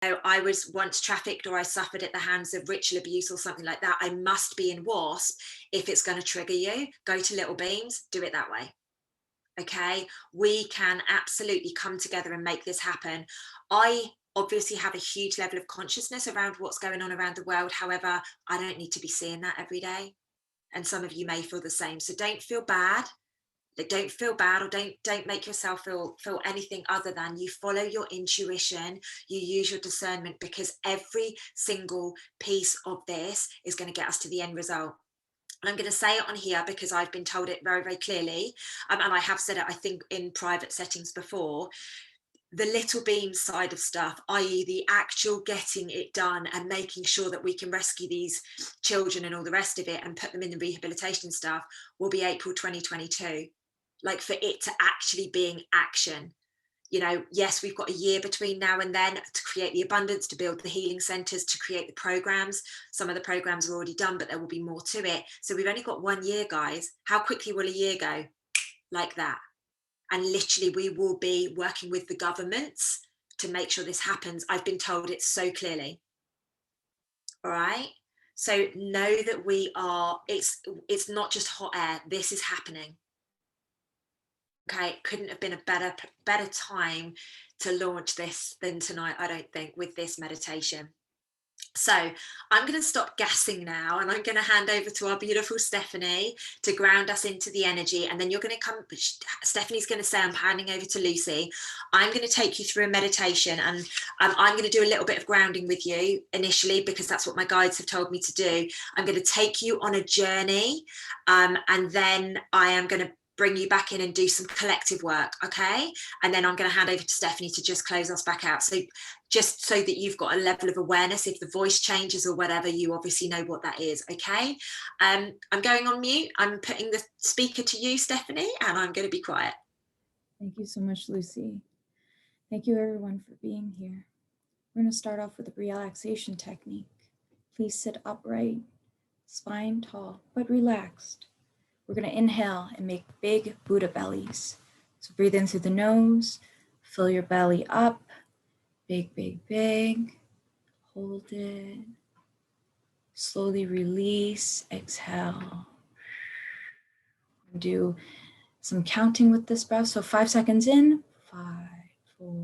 I was once trafficked or I suffered at the hands of ritual abuse or something like that, I must be in WASP. If it's going to trigger you, go to Little Beams, do it that way. Okay, we can absolutely come together and make this happen. I obviously have a huge level of consciousness around what's going on around the world. However, I don't need to be seeing that every day. And some of you may feel the same. So don't feel bad. Don't feel bad, or don't make yourself feel anything other than you follow your intuition, you use your discernment, because every single piece of this is going to get us to the end result. And I'm going to say it on here because I've been told it very, very clearly. And I have said it, I think, in private settings before. The little beam side of stuff, i.e. the actual getting it done and making sure that we can rescue these children and all the rest of it and put them in the rehabilitation stuff, will be April 2022. Like, for it to actually being action. You know, yes, we've got a year between now and then to create the abundance, to build the healing centers, to create the programs. Some of the programs are already done, but there will be more to it. So we've only got 1 year, guys. How quickly will a year go? Like that. And literally, we will be working with the governments to make sure this happens. I've been told it so clearly. All right. So know that we are, it's not just hot air. This is happening. Okay, it couldn't have been a better time to launch this than tonight, I don't think, with this meditation. So I'm going to stop gassing now, and I'm going to hand over to our beautiful Stephanie to ground us into the energy. And then you're going to come, Stephanie's going to say, I'm handing over to Lucy. I'm going to take you through a meditation, and I'm going to do a little bit of grounding with you initially, because that's what my guides have told me to do. I'm going to take you on a journey, and then I am going to bring you back in and do some collective work, okay? And then I'm going to hand over to Stephanie to just close us back out. So just so that you've got a level of awareness, if the voice changes or whatever, you obviously know what that is, okay? I'm going on mute. I'm putting the speaker to you, Stephanie, and I'm going to be quiet. Thank you so much, Lucy. Thank you, everyone, for being here. We're going to start off with a relaxation technique. Please sit upright, spine tall, but relaxed. We're going to inhale and make big Buddha bellies. So breathe in through the nose, fill your belly up, big, big, big. Hold it. Slowly release, exhale. Do some counting with this breath. So 5 seconds in, 5, 4,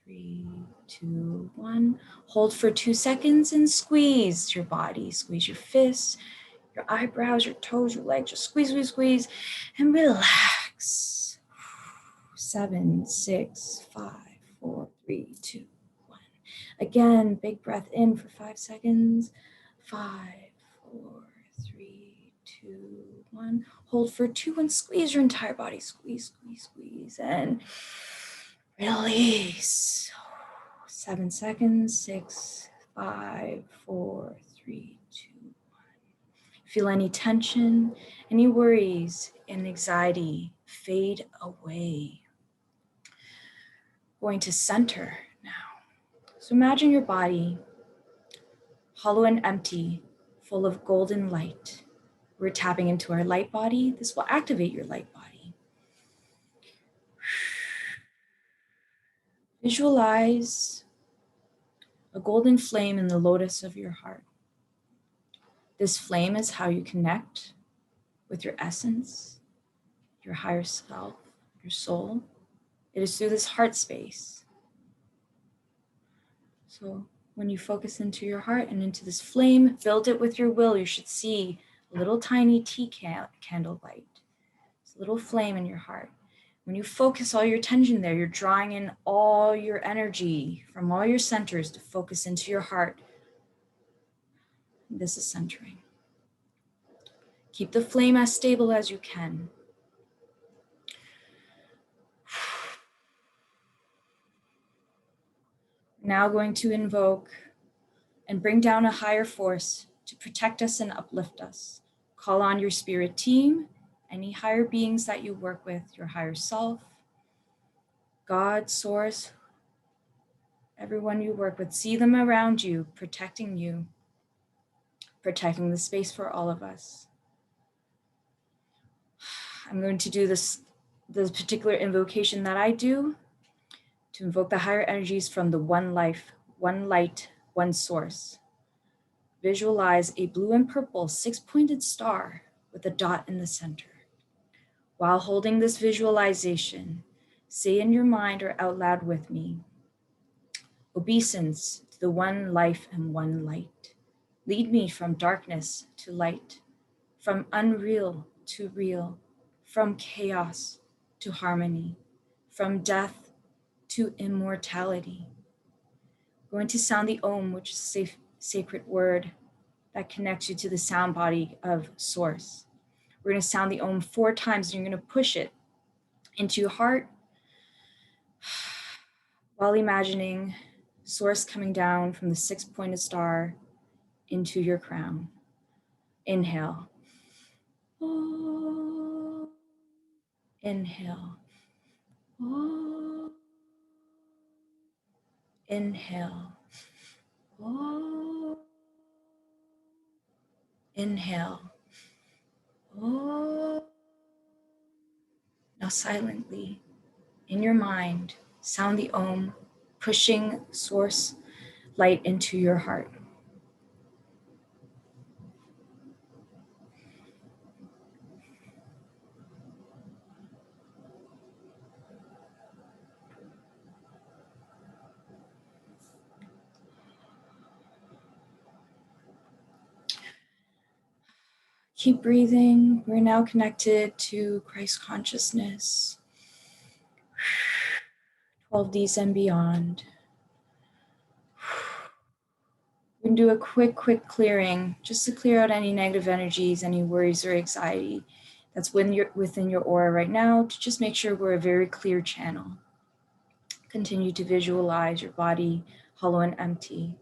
3, 2, 1. Hold for 2 seconds and squeeze your body. Squeeze your fists, your eyebrows, your toes, your legs. Just squeeze, squeeze, squeeze, and relax. 7, 6, 5, 4, 3, 2, 1. Again, big breath in for 5 seconds. 5, 4, 3, 2, 1. Hold for 2 and squeeze your entire body. Squeeze, squeeze, squeeze, and release. 7 seconds. 6, 5, 4, 3, 2, 1. Feel any tension, any worries, and anxiety fade away. Going to center now. So imagine your body hollow and empty, full of golden light. We're tapping into our light body. This will activate your light body. Visualize a golden flame in the lotus of your heart. This flame is how you connect with your essence, your higher self, your soul. It is through this heart space. So when you focus into your heart and into this flame, build it with your will. You should see a little tiny tea candle light. It's a little flame in your heart. When you focus all your attention there, you're drawing in all your energy from all your centers to focus into your heart. This is centering. Keep the flame as stable as you can. Now going to invoke and bring down a higher force to protect us and uplift us. Call on your spirit team, any higher beings that you work with, your higher self, God, source, everyone you work with. See them around you, protecting the space for all of us. I'm going to do this particular invocation that I do to invoke the higher energies from the one life one light, one source. Visualize a blue and purple 6-pointed star with a dot in the center. While holding this visualization, say in your mind or out loud with me, obeisance to the one life and one light. Lead me from darkness to light, from unreal to real, from chaos to harmony, from death to immortality. We're going to sound the Om, which is a sacred word that connects you to the sound body of Source. We're going to sound the Om 4 times, and you're going to push it into your heart while imagining Source coming down from the 6-pointed star into your crown. Inhale. Oh. Inhale. Oh. Inhale. Oh. Inhale. Oh. Now silently, in your mind, sound the Om, pushing Source light into your heart. Keep breathing. We're now connected to Christ consciousness, 12Ds and beyond. We can do a quick clearing just to clear out any negative energies, any worries or anxiety that's within your aura right now, to just make sure we're a very clear channel. Continue to visualize your body hollow and empty.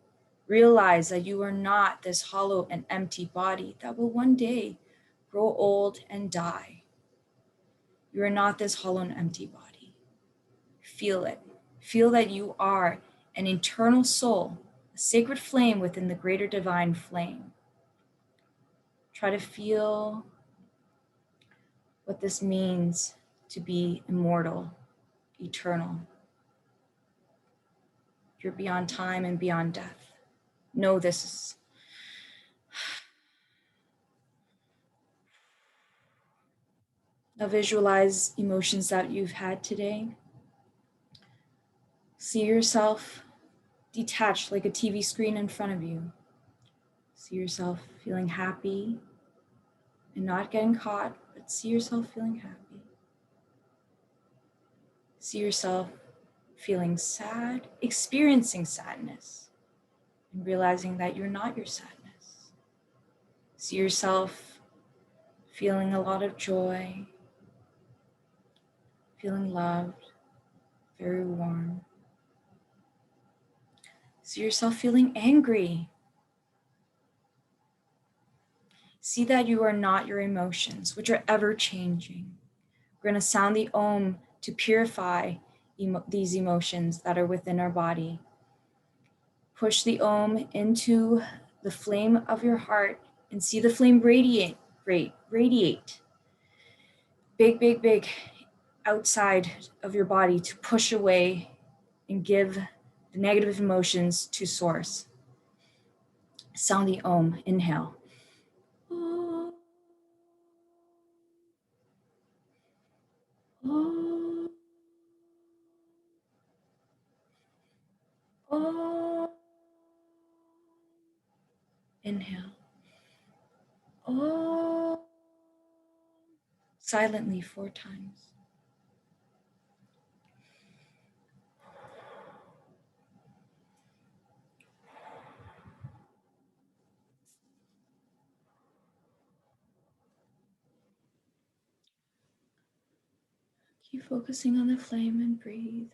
Realize that you are not this hollow and empty body that will one day grow old and die. You are not this hollow and empty body. Feel it. Feel that you are an eternal soul, a sacred flame within the greater divine flame. Try to feel what this means to be immortal, eternal. You're beyond time and beyond death. Know this. Now visualize emotions that you've had today. See yourself detached like a TV screen in front of you. See yourself feeling happy and not getting caught, but see yourself feeling happy. See yourself feeling sad, experiencing sadness, and realizing that you're not your sadness. See yourself feeling a lot of joy, feeling loved, very warm. See yourself feeling angry. See that you are not your emotions, which are ever changing. We're going to sound the Om to purify these emotions that are within our body. Push the Om into the flame of your heart and see the flame radiate. Big outside of your body to push away and give the negative emotions to Source. Sound the Om. Inhale. Oh. Oh. Oh. Inhale. Oh. Silently 4 times. Keep focusing on the flame and breathe.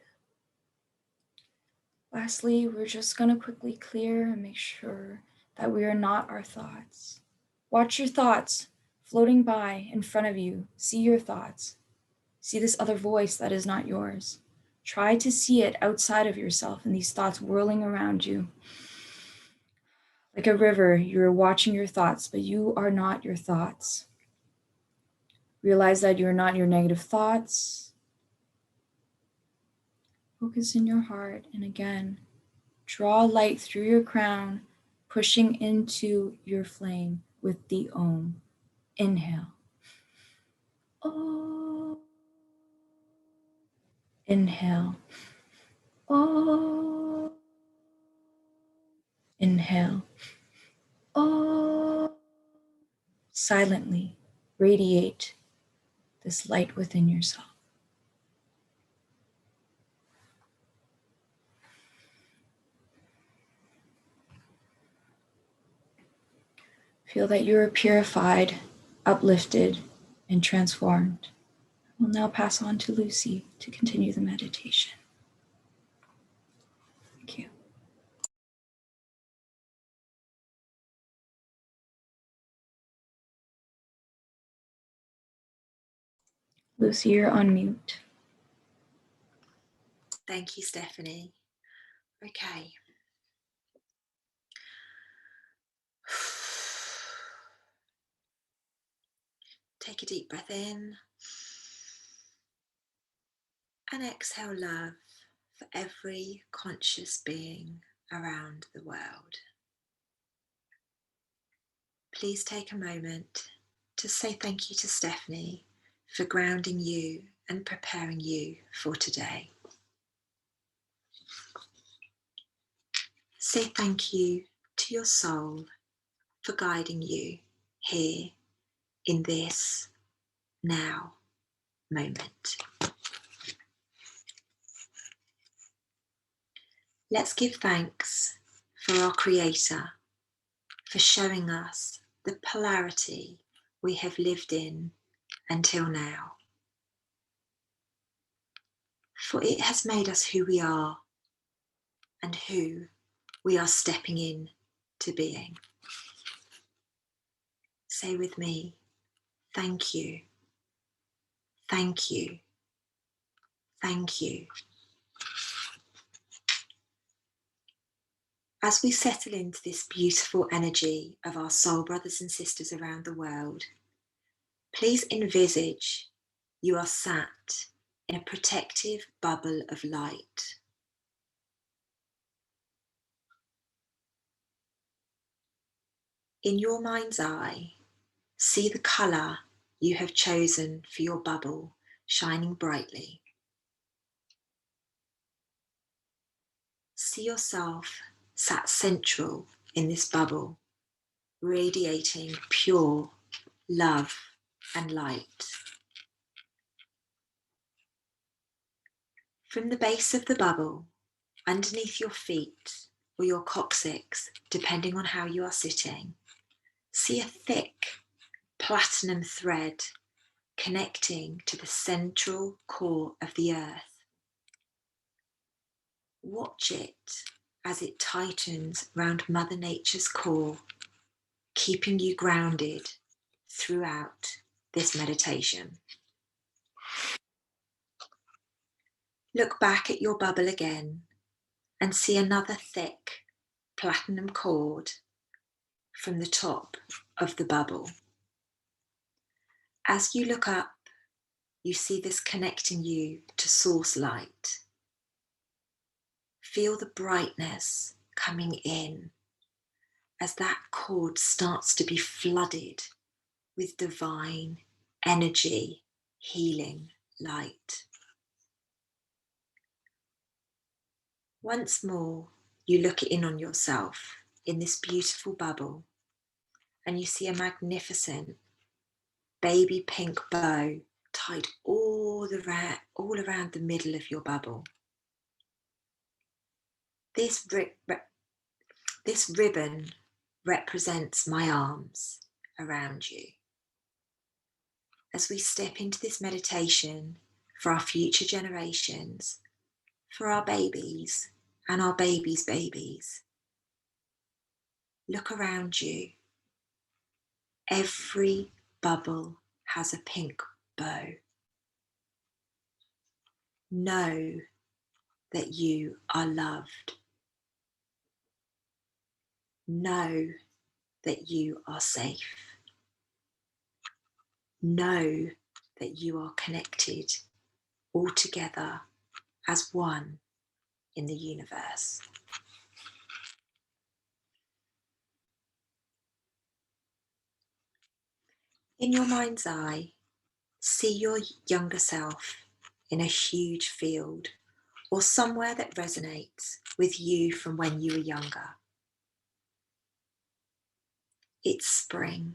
Lastly, we're just going to quickly clear and make sure that we are not our thoughts. Watch your thoughts floating by in front of you. See your thoughts. See this other voice that is not yours. Try to see it outside of yourself and these thoughts whirling around you. Like a river, you're watching your thoughts, but you are not your thoughts. Realize that you're not your negative thoughts. Focus in your heart, and again, Draw light through your crown, pushing into your flame with the Om. Inhale. Oh. Inhale. Oh. Inhale. Oh. Silently radiate this light within yourself. Feel that you are purified, uplifted, and transformed. We'll now pass on to Lucy to continue the meditation. Thank you. Lucy, you're on mute. Thank you, Stephanie. Okay. Take a deep breath in and exhale love for every conscious being around the world. Please take a moment to say thank you to Stephanie for grounding you and preparing you for today. Say thank you to your soul for guiding you here in this now moment. Let's give thanks for our Creator for showing us the polarity we have lived in until now. For it has made us who we are and who we are stepping in to being. Say with me, thank you, thank you, thank you. As we settle into this beautiful energy of our soul brothers and sisters around the world, please envisage you are sat in a protective bubble of light. In your mind's eye, see the colour you have chosen for your bubble shining brightly. See yourself sat central in this bubble, radiating pure love and light. From the base of the bubble, underneath your feet or your coccyx, depending on how you are sitting, see a thick platinum thread connecting to the central core of the earth. Watch it as it tightens round Mother Nature's core, keeping you grounded throughout this meditation. Look back at your bubble again and see another thick platinum cord from the top of the bubble. As you look up, you see this connecting you to source light. Feel the brightness coming in as that cord starts to be flooded with divine energy, healing light. Once more, you look in on yourself in this beautiful bubble and you see a magnificent baby pink bow tied all around the middle of your bubble. This ribbon represents my arms around you. As we step into this meditation for our future generations, for our babies and our babies' babies, look around you. Every bubble has a pink bow. Know that you are loved. Know that you are safe. Know that you are connected all together as one in the universe. In your mind's eye, see your younger self in a huge field or somewhere that resonates with you from when you were younger. It's spring.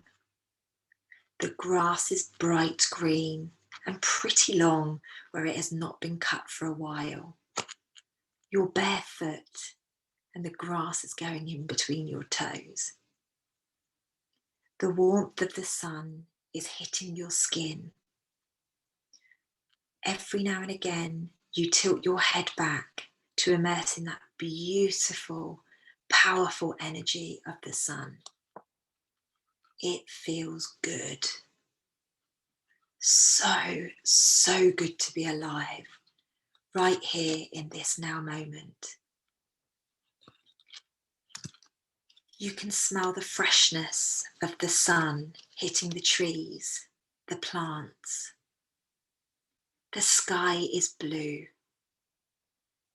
The grass is bright green and pretty long where it has not been cut for a while. You're barefoot and the grass is going in between your toes. The warmth of the sun is hitting your skin. Every now and again, you tilt your head back to immerse in that beautiful, powerful energy of the sun. It feels good. So good to be alive, right here in this now moment. You can smell the freshness of the sun hitting the trees, the plants. The sky is blue.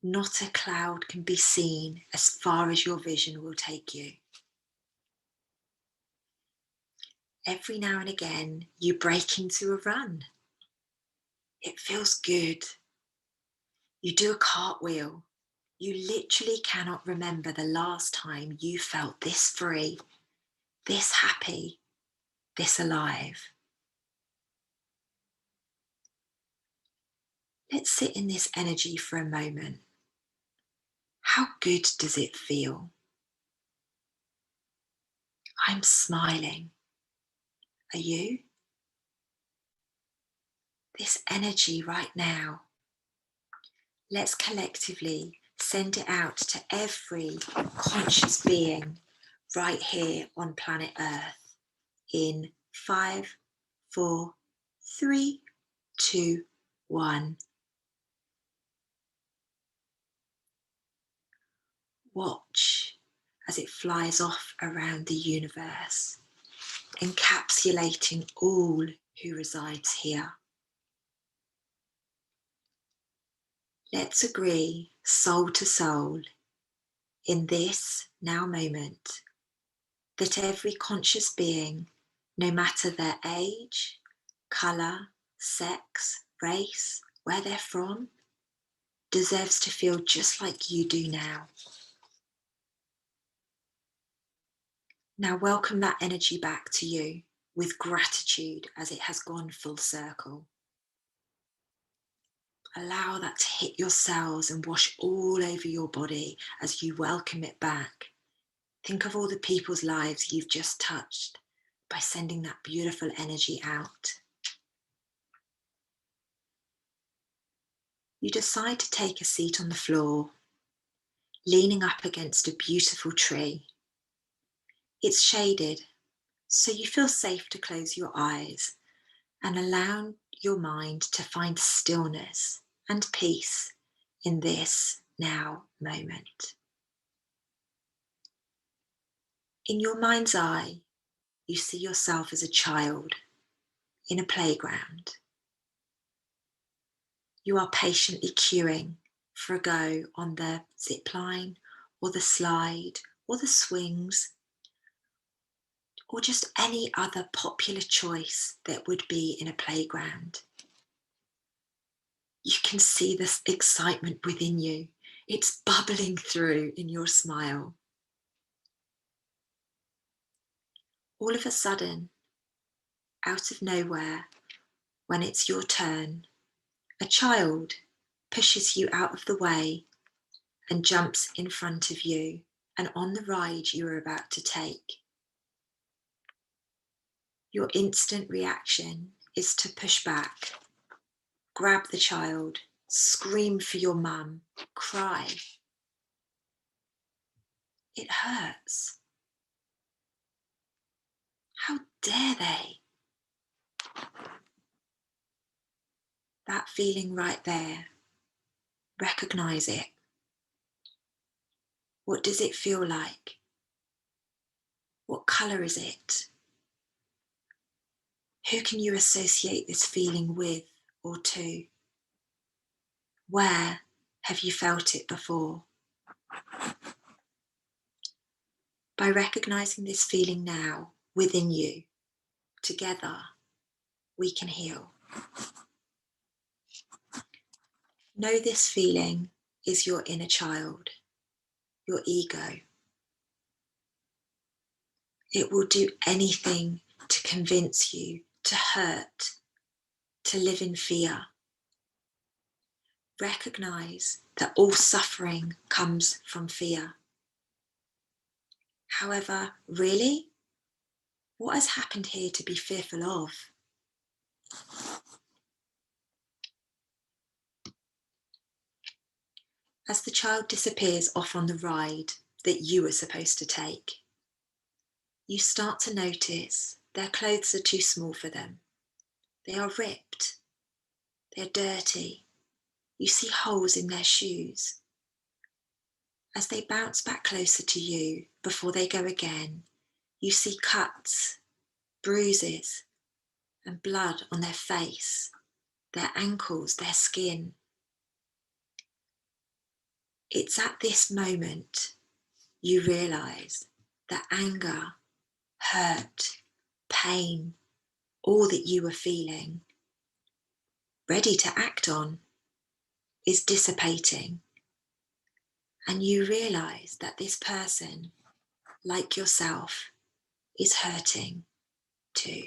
Not a cloud can be seen as far as your vision will take you. Every now and again, you break into a run. It feels good. You do a cartwheel. You literally cannot remember the last time you felt this free, this happy, this alive. Let's sit in this energy for a moment. How good does it feel? I'm smiling. Are you? This energy right now, let's collectively send it out to every conscious being right here on planet Earth in 5, 4, 3, 2, 1. Watch as it flies off around the universe, encapsulating all who resides here. Let's agree, soul to soul, in this now moment, that every conscious being, no matter their age, colour, sex, race, where they're from, deserves to feel just like you do now. Now welcome that energy back to you with gratitude as it has gone full circle. Allow that to hit your cells and wash all over your body as you welcome it back. Think of all the people's lives you've just touched by sending that beautiful energy out. You decide to take a seat on the floor, leaning up against a beautiful tree. It's shaded, so you feel safe to close your eyes and allow your mind to find stillness and peace in this now moment. In your mind's eye, you see yourself as a child in a playground. You are patiently queuing for a go on the zip line or the slide or the swings or just any other popular choice that would be in a playground. You can see this excitement within you. It's bubbling through in your smile. All of a sudden, out of nowhere, when it's your turn, a child pushes you out of the way and jumps in front of you and on the ride you are about to take. Your instant reaction is to push back, grab the child, scream for your mum, cry. It hurts. How dare they? That feeling right there, recognize it. What does it feel like? What colour is it? Who can you associate this feeling with or to? Where have you felt it before? By recognizing this feeling now within you, together, we can heal. Know this feeling is your inner child, your ego. It will do anything to convince you to hurt, to live in fear. Recognize that all suffering comes from fear. However, really, what has happened here to be fearful of? As the child disappears off on the ride that you were supposed to take, you start to notice their clothes are too small for them. They are ripped. They're dirty. You see holes in their shoes. As they bounce back closer to you before they go again, you see cuts, bruises, and blood on their face, their ankles, their skin. It's at this moment you realize that anger, hurt, pain, all that you were feeling, ready to act on, is dissipating. And you realize that this person, like yourself, is hurting too.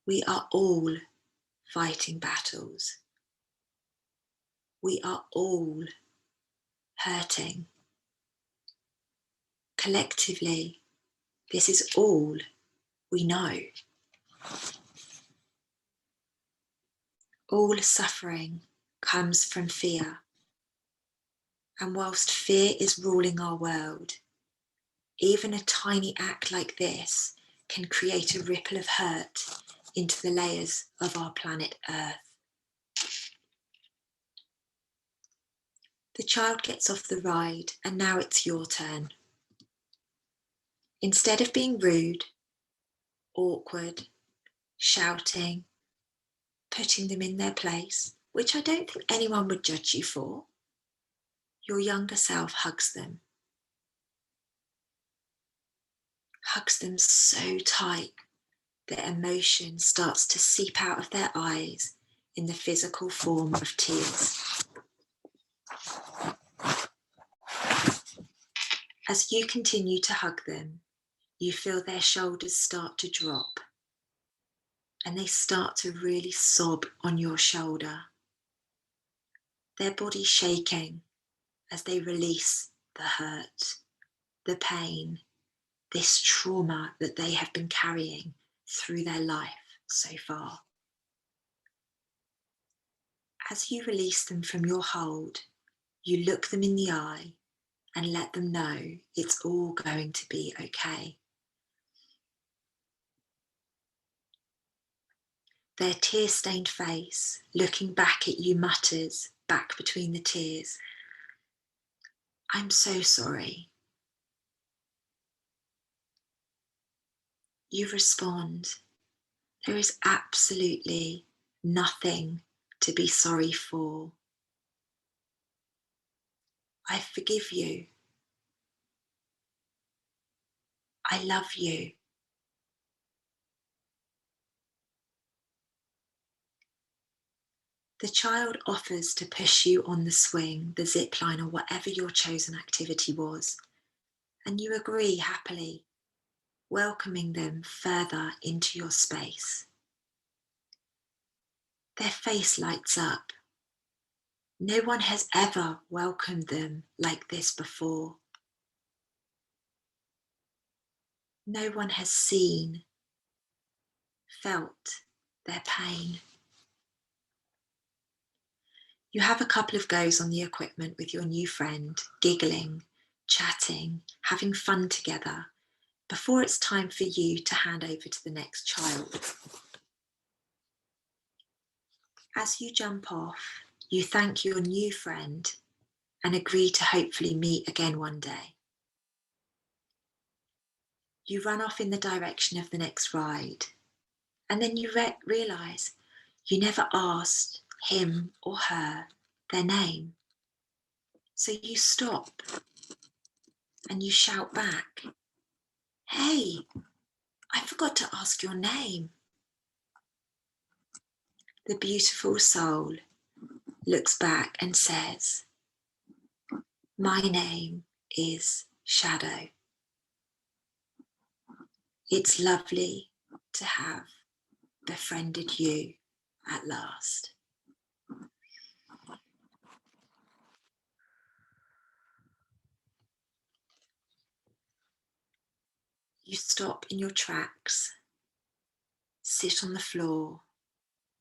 We are all fighting battles. We are all hurting. Collectively, this is all we know. All suffering comes from fear. And whilst fear is ruling our world, even a tiny act like this can create a ripple of hurt into the layers of our planet Earth. The child gets off the ride and now it's your turn. Instead of being rude, awkward, shouting, putting them in their place, which I don't think anyone would judge you for, your younger self hugs them. Hugs them so tight that emotion starts to seep out of their eyes in the physical form of tears. As you continue to hug them, you feel their shoulders start to drop and they start to really sob on your shoulder. Their body shaking as they release the hurt, the pain, this trauma that they have been carrying through their life so far. As you release them from your hold, you look them in the eye and let them know it's all going to be okay. Their tear-stained face, looking back at you, mutters back between the tears, "I'm so sorry." You respond, "There is absolutely nothing to be sorry for. I forgive you. I love you." The child offers to push you on the swing, the zip line, or whatever your chosen activity was, and you agree happily, welcoming them further into your space. Their face lights up. No one has ever welcomed them like this before. No one has seen, felt their pain. You have a couple of goes on the equipment with your new friend, giggling, chatting, having fun together, before it's time for you to hand over to the next child. As you jump off, you thank your new friend and agree to hopefully meet again one day. You run off in the direction of the next ride, and then you realise you never asked him or her their name. So you stop and you shout back, "Hey, I forgot to ask your name. The beautiful soul looks back and says, my name is Shadow. It's lovely to have befriended you at last. You stop in your tracks, sit on the floor,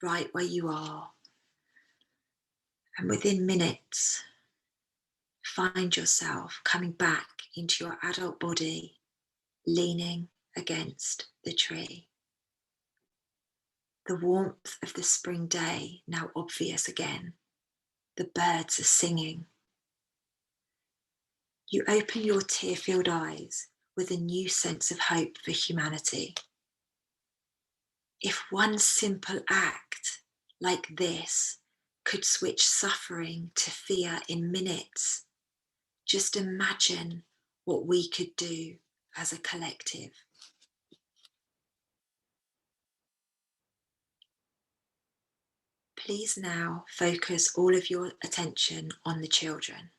right where you are, and within minutes, find yourself coming back into your adult body, leaning against the tree. The warmth of the spring day now obvious again. The birds are singing. You open your tear-filled eyes with a new sense of hope for humanity. If one simple act like this could switch suffering to fear in minutes, just imagine what we could do as a collective. Please now focus all of your attention on the children.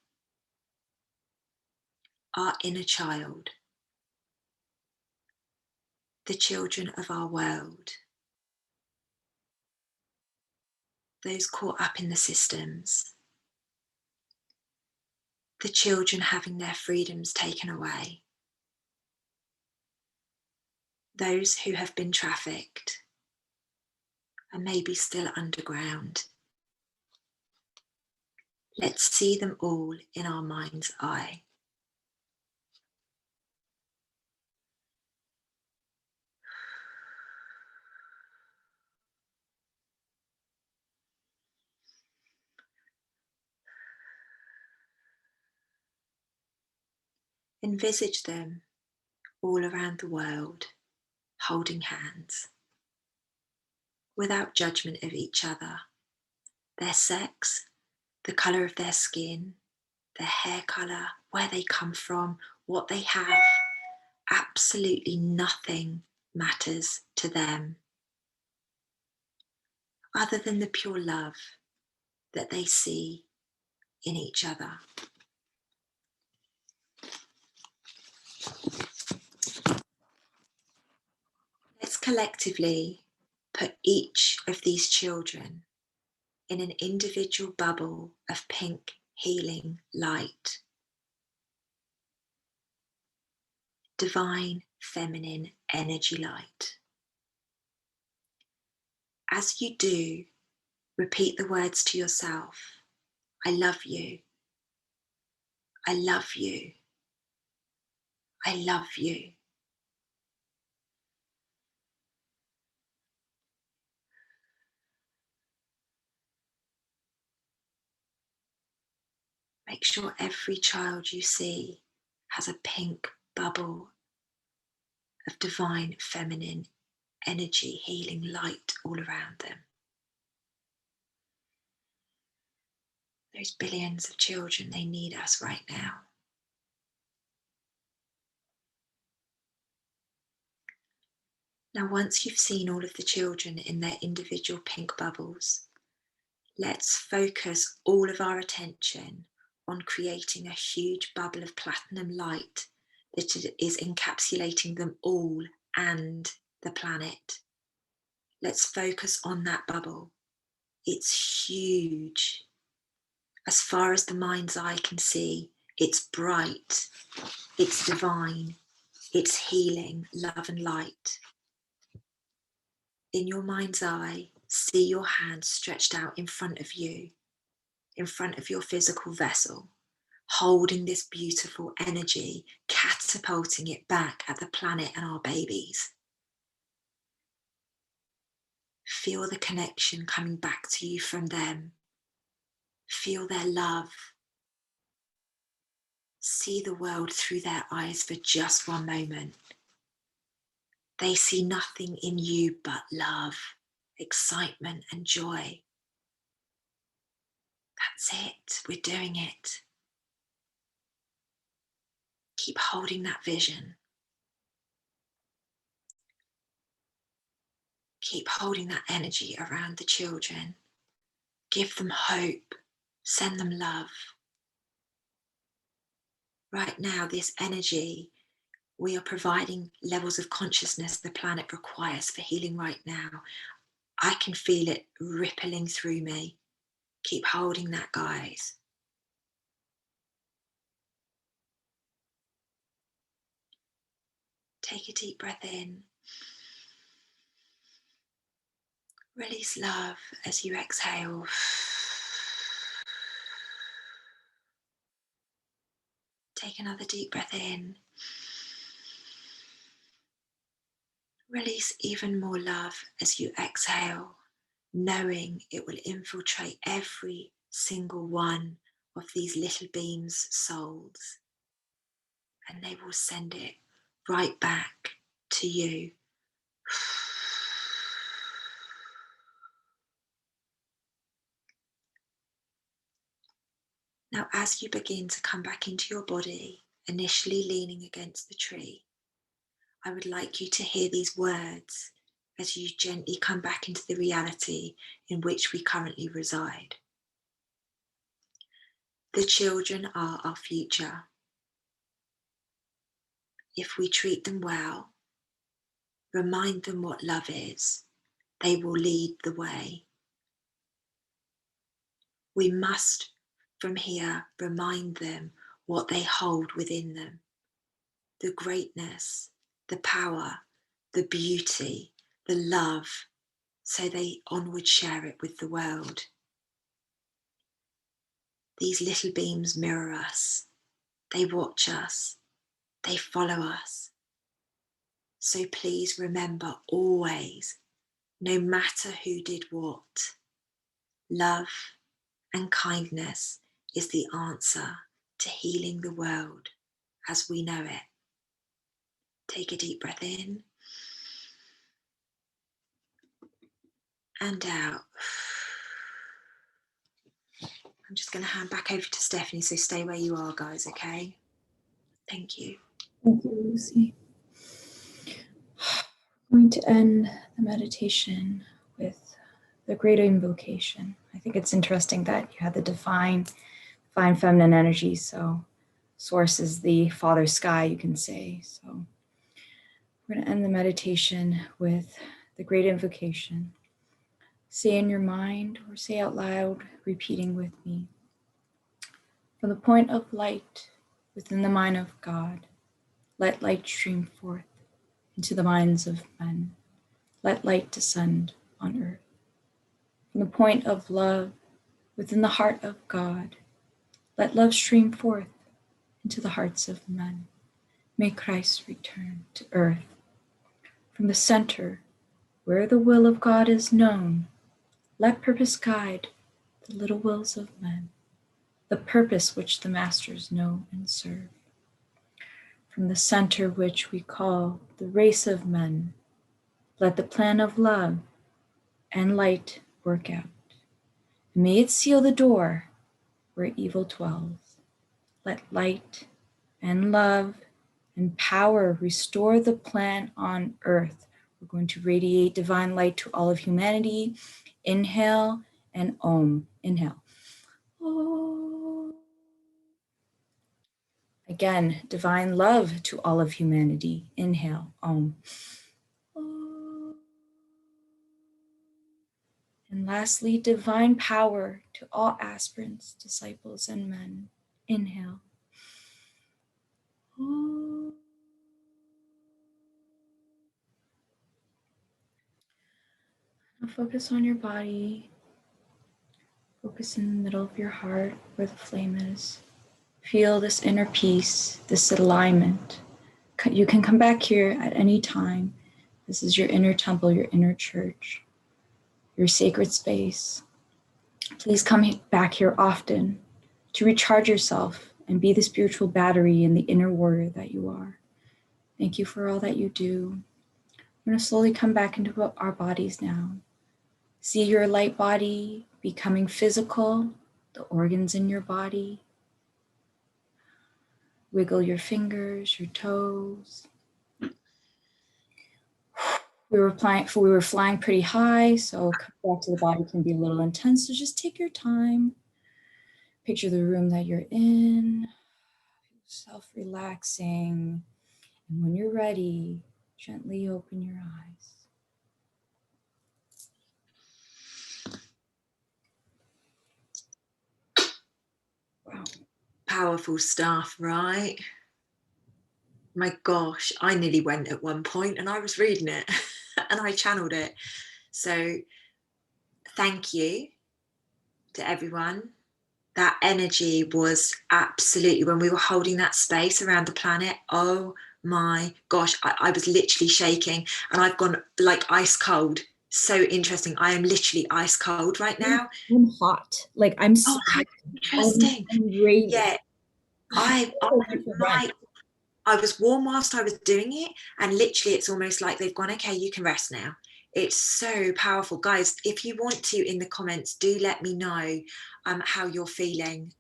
Our inner child, the children of our world, those caught up in the systems, the children having their freedoms taken away, those who have been trafficked and maybe still underground. Let's see them all in our mind's eye. Envisage them all around the world, holding hands, without judgment of each other, their sex, the colour of their skin, their hair colour, where they come from, what they have. Absolutely nothing matters to them other than the pure love that they see in each other. Let's collectively put each of these children in an individual bubble of pink healing light. Divine feminine energy light. As you do, repeat the words to yourself. I love you. I love you. I love you. Make sure every child you see has a pink bubble of divine feminine energy, healing light all around them. Those billions of children, they need us right now. Now, once you've seen all of the children in their individual pink bubbles, let's focus all of our attention on creating a huge bubble of platinum light that is encapsulating them all and the planet. Let's focus on that bubble. It's huge. As far as the mind's eye can see, it's bright, it's divine, it's healing, love and light. In your mind's eye, see your hand stretched out in front of you, in front of your physical vessel, holding this beautiful energy, catapulting it back at the planet and our babies. Feel the connection coming back to you from them. Feel their love. See the world through their eyes for just one moment. They see nothing in you but love, excitement, and joy. That's it. We're doing it. Keep holding that vision. Keep holding that energy around the children. Give them hope. Send them love. Right now, this energy, we are providing levels of consciousness the planet requires for healing right now. I can feel it rippling through me. Keep holding that, guys. Take a deep breath in. Release love as you exhale. Take another deep breath in. Release even more love as you exhale, knowing it will infiltrate every single one of these little beams' souls, and they will send it right back to you. Now, as you begin to come back into your body, initially leaning against the tree, I would like you to hear these words as you gently come back into the reality in which we currently reside. The children are our future. If we treat them well, remind them what love is, they will lead the way. We must, from here, remind them what they hold within them. The greatness, the power, the beauty, the love, so they onward share it with the world. These little beams mirror us. They watch us. They follow us. So please remember always, no matter who did what, love and kindness is the answer to healing the world as we know it. Take a deep breath in and out. I'm just going to hand back over to Stephanie, so stay where you are, guys, okay? Thank you. Thank you, Lucy. I'm going to end the meditation with the Great Invocation. I think it's interesting that you had the divine feminine energy. So source is the father sky, you can say. So we're going to end the meditation with the Great Invocation. Say in your mind or say out loud, repeating with me. From the point of light within the mind of God, let light stream forth into the minds of men. Let light descend on earth. From the point of love within the heart of God, let love stream forth into the hearts of men. May Christ return to earth. From the center, where the will of God is known, let purpose guide the little wills of men, the purpose which the masters know and serve. From the center which we call the race of men, let the plan of love and light work out. May it seal the door where evil dwells. Let light and love and power restore the plan on earth. We're going to radiate divine light to all of humanity. Inhale and Om. Inhale. Om. Again, divine love to all of humanity. Inhale. Om. Om. And lastly, divine power to all aspirants, disciples, and men. Inhale. Om. Now focus on your body. Focus in the middle of your heart where the flame is. Feel this inner peace, this alignment. You can come back here at any time. This is your inner temple, your inner church, your sacred space. Please come back here often to recharge yourself and be the spiritual battery and the inner warrior that you are. Thank you for all that you do. We're going to slowly come back into our bodies now. See your light body becoming physical, the organs in your body. Wiggle your fingers, your toes. We were flying pretty high, so coming back to the body can be a little intense. So just take your time. Picture the room that you're in, self-relaxing. And when you're ready, gently open your eyes. Wow. Powerful stuff, right? My gosh, I nearly went at one point and I was reading it and I channeled it. So thank you to everyone. That energy was absolutely, when we were holding that space around the planet, oh my gosh, I was literally shaking and I've gone like ice cold. So interesting. I am literally ice cold right now. I'm hot. Like I'm Oh, how sweating. interesting. I'm radiant. Yeah, I was warm whilst I was doing it, and literally it's almost like they've gone, okay, you can rest now. It's so powerful. Guys, if you want to, in the comments, do let me know how you're feeling.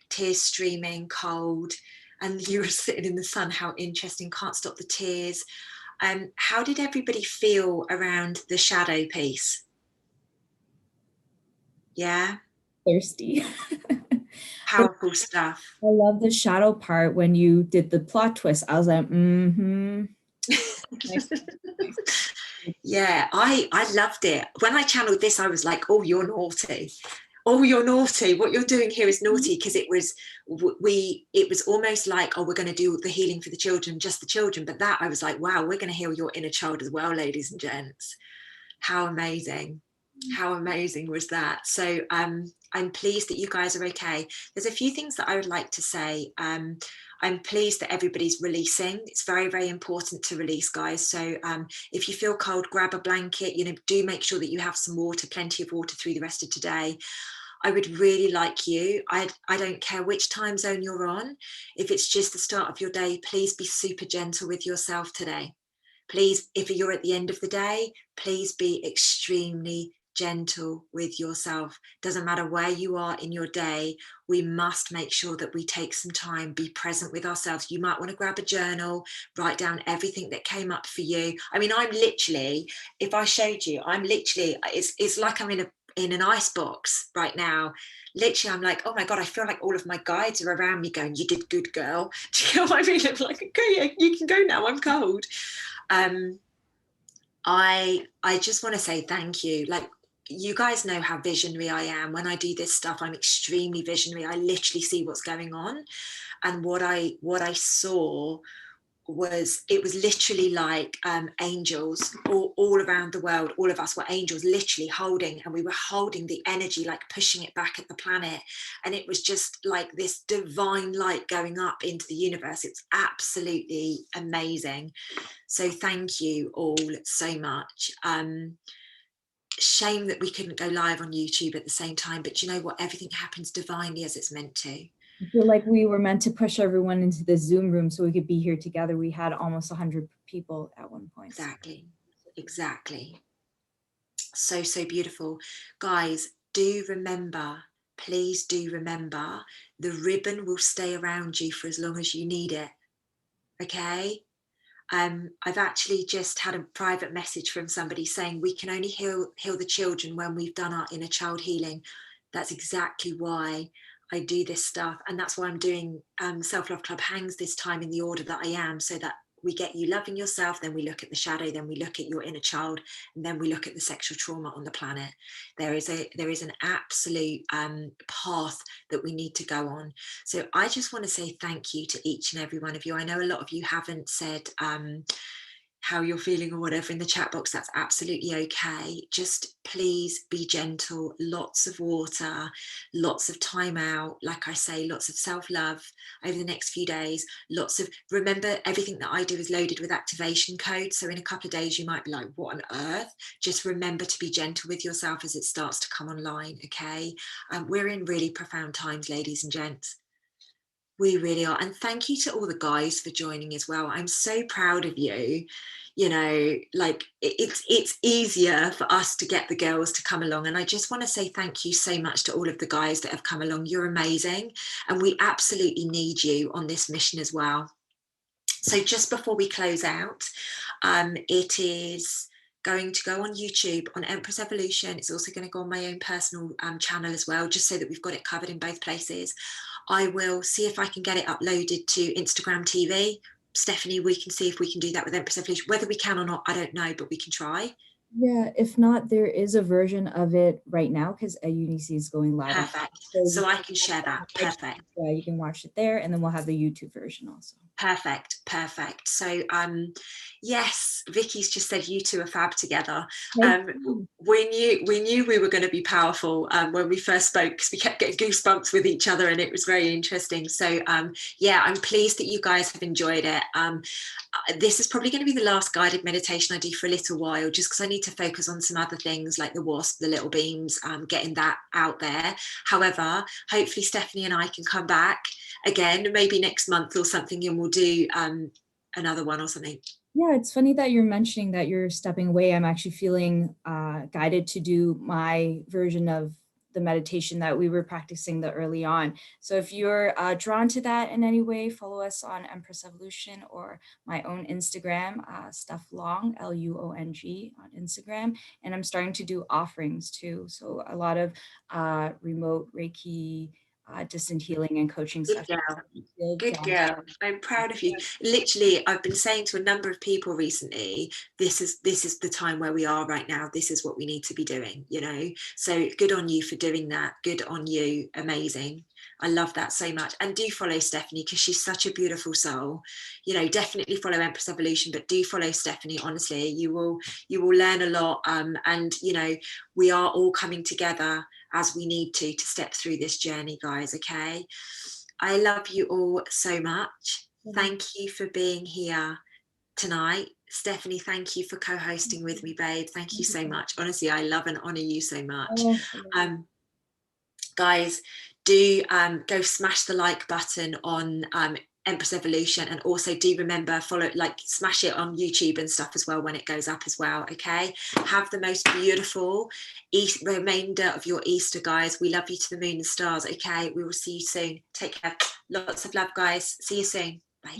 Tears streaming, cold, and you were sitting in the sun. How interesting. Can't stop the tears. How did everybody feel around the shadow piece? Yeah, Thirsty. powerful stuff. I love the shadow part when you did the plot twist. I was like, mm-hmm. Yeah, I loved it. When I channeled this, I was like, oh, you're naughty. Oh, you're naughty. What you're doing here is naughty, because it was almost like, oh, we're going to do the healing for the children, just the children. But that I was like, wow, we're going to heal your inner child as well, ladies and gents. How amazing. How amazing was that? So I'm pleased that you guys are okay. There's a few things that I would like to say. I'm pleased that everybody's releasing. It's very, very important to release, guys. So if you feel cold, grab a blanket, do make sure that you have some water, plenty of water through the rest of today. I would really like you, I don't care which time zone you're on. If it's just the start of your day, please be super gentle with yourself today. Please, if you're at the end of the day, please be extremely gentle with yourself. Doesn't matter where you are in your day, we must make sure that we take some time, be present with ourselves. You might want to grab a journal, write down everything that came up for you. I mean, I'm literally, if I showed you, it's like I'm in an ice box right now. Literally, I'm like, oh my God, I feel like all of my guides are around me going, you did good, girl. Do you know what I mean? I'm like, okay, yeah, you can go now, I'm cold. I just want to say thank you. Like, you guys know how visionary I am. When I do this stuff, I'm extremely visionary. I literally see what's going on. And what I saw was, it was literally like angels all around the world. All of us were angels, literally holding, and we were holding the energy, like pushing it back at the planet. And it was just like this divine light going up into the universe. It's absolutely amazing. So thank you all so much. Shame that we couldn't go live on YouTube at the same time, but you know what? Everything happens divinely as it's meant to. I feel like we were meant to push everyone into the Zoom room so we could be here together. We had almost 100 people at one point. Exactly. So beautiful. Guys, do remember, please do remember, the ribbon will stay around you for as long as you need it. Okay? I've actually just had a private message from somebody saying we can only heal the children when we've done our inner child healing. That's exactly why I do this stuff, and that's why I'm doing Self-Love Club Hangs this time in the order that I am, so that we get you loving yourself, then we look at the shadow, then we look at your inner child, and then we look at the sexual trauma on the planet. There is an absolute path that we need to go on. So I just want to say thank you to each and every one of you. I know a lot of you haven't said how you're feeling or whatever in the chat box. That's absolutely okay. Just please be gentle, lots of water, lots of time out, like I say, lots of self-love over the next few days. Remember, everything that I do is loaded with activation codes, so in a couple of days you might be like, what on earth? Just remember to be gentle with yourself as it starts to come online. Okay, we're in really profound times, ladies and gents. We really are. And thank you to all the guys for joining as well. I'm so proud of you. Like it's easier for us to get the girls to come along. And I just want to say thank you so much to all of the guys that have come along. You're amazing. And we absolutely need you on this mission as well. So just before we close out, it is going to go on YouTube on Empress Evolution. It's also going to go on my own personal channel as well, just so that we've got it covered in both places. I will see if I can get it uploaded to Instagram TV. Stephanie, we can see if we can do that with Empress Evolution. Whether we can or not, I don't know, but we can try. Yeah, if not, there is a version of it right now because UNIC is going live. Perfect. So So I can share that. Perfect. Yeah, you can watch it there, and then we'll have the YouTube version also. Perfect. So yes, Vicky's just said you two are fab together. We knew we were going to be powerful when we first spoke, because we kept getting goosebumps with each other, and it was very interesting. So yeah, I'm pleased that you guys have enjoyed it. This is probably going to be the last guided meditation I do for a little while, just because I need to focus on some other things like the wasp, the little beams, getting that out there. However, hopefully Stephanie and I can come back again, maybe next month or something, and we'll do another one or something. Yeah, it's funny that you're mentioning that you're stepping away. I'm actually feeling guided to do my version of the meditation that we were practicing the early on. So if you're drawn to that in any way, follow us on Empress Evolution or my own Instagram, Stuff Luong, Luong on Instagram. And I'm starting to do offerings too. So a lot of remote Reiki, distant healing and coaching Good sessions. girl. Good girl. I'm proud of you. Literally, I've been saying to a number of people recently, this is the time where we are right now. This is what we need to be doing, you know. So good on you for doing that. Good on you. Amazing. I love that so much. And do follow Stephanie, because she's such a beautiful soul. You know, definitely follow Empress Evolution, but do follow Stephanie. Honestly, you will learn a lot. And you know, we are all coming together as we need to step through this journey, guys. Okay. I love you all so much. Thank you for being here tonight. Stephanie, thank you for co-hosting with me, babe. Thank you so much. Honestly, I love and honor you so much. Guys, do go smash the like button on Empress Evolution, and also do remember smash it on YouTube and stuff as well when it goes up as well. Okay, have the most beautiful remainder of your Easter, guys. We love you to the moon and stars. Okay, we will see you soon. Take care. Lots of love, guys. See you soon. Bye.